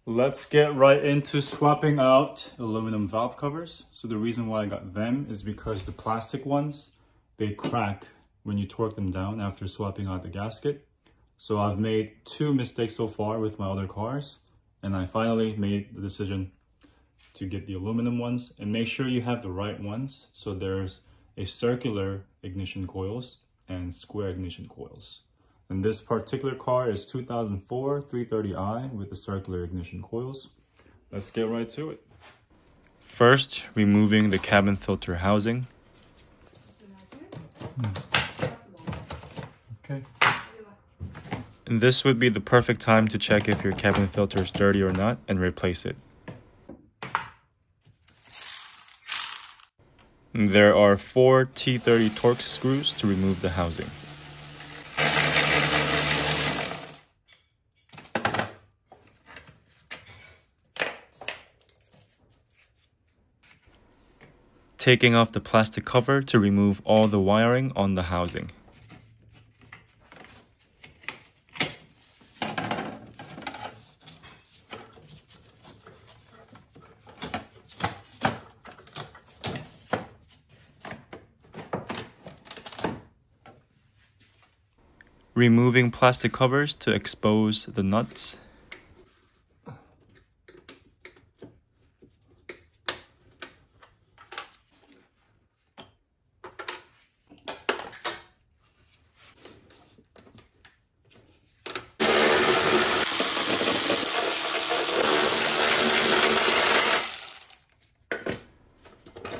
Let's get right into swapping out aluminum valve covers. So the reason why I got them is because the plastic ones, they crack when you torque them down after swapping out the gasket. So I've made two mistakes so far with my other cars, and I finally made the decision to get the aluminum ones. And make sure you have the right ones. So there's a circular ignition coils and square ignition coils. And this particular car is 2004 330i with the circular ignition coils. Let's get right to it. First, removing the cabin filter housing. Okay. And this would be the perfect time to check if your cabin filter is dirty or not and replace it. And there are 4 T30 Torx screws to remove the housing. Taking off the plastic cover to remove all the wiring on the housing. Removing plastic covers to expose the nuts.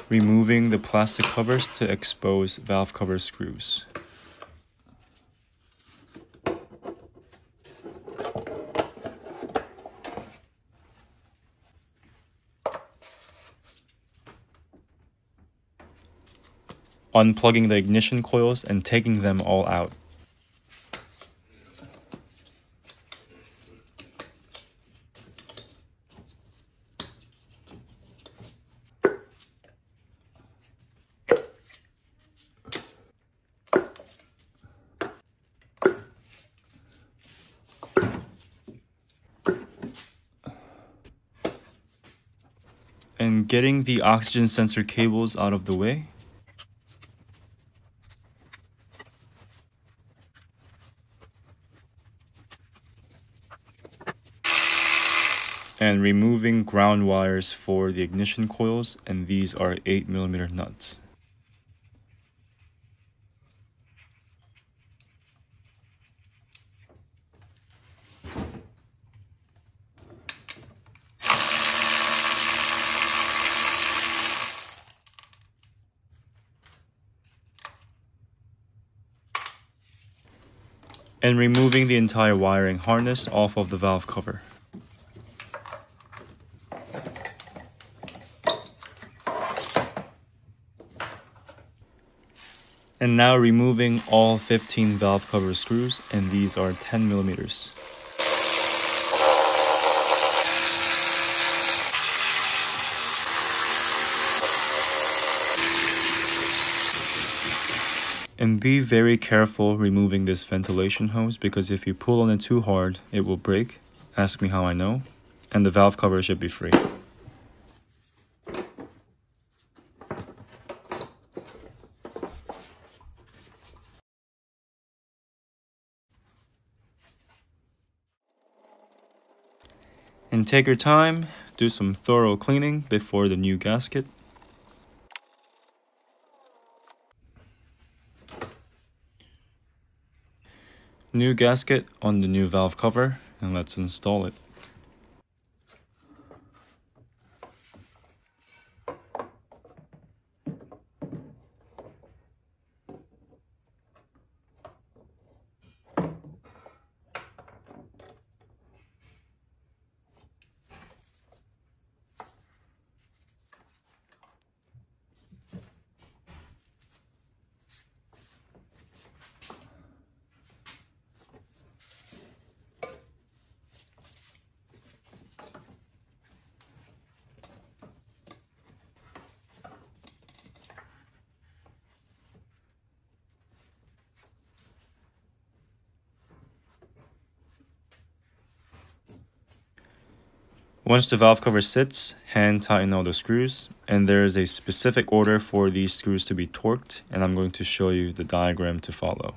Removing the plastic covers to expose valve cover screws. Unplugging the ignition coils and taking them all out. And getting the oxygen sensor cables out of the way. And removing ground wires for the ignition coils, and these are 8mm nuts. And removing the entire wiring harness off of the valve cover. And now removing all 15 valve cover screws, and these are 10mm. And be very careful removing this ventilation hose, because if you pull on it too hard, it will break. Ask me how I know. And the valve cover should be free. And take your time, do some thorough cleaning before the new gasket. New gasket on the new valve cover, and let's install it. Once the valve cover sits, hand tighten all the screws, and there is a specific order for these screws to be torqued, and I'm going to show you the diagram to follow.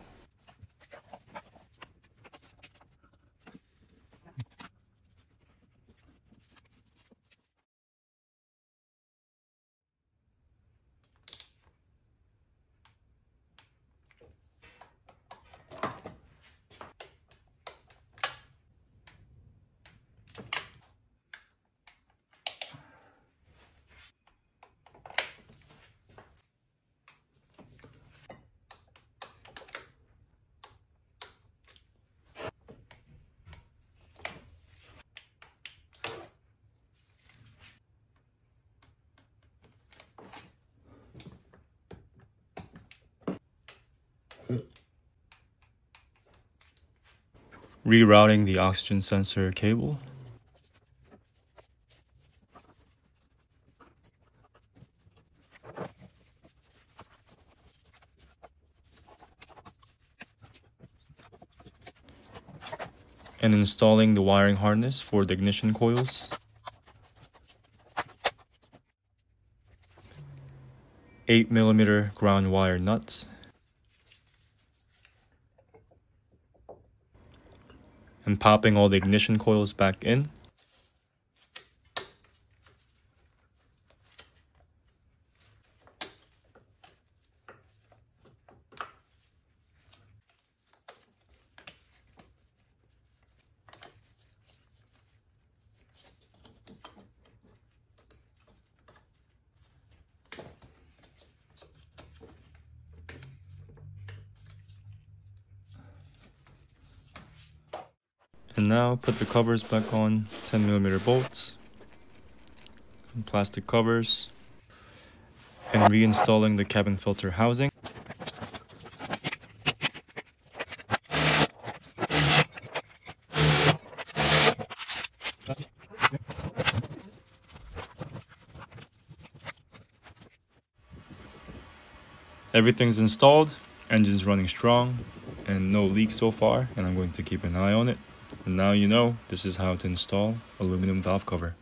Rerouting the oxygen sensor cable. And installing the wiring harness for the ignition coils. 8mm ground wire nuts. And popping all the ignition coils back in. And now put the covers back on, 10mm bolts, and plastic covers, and reinstalling the cabin filter housing. Everything's installed, engine's running strong, and no leaks so far, and I'm going to keep an eye on it. And now you know this is how to install aluminum valve cover.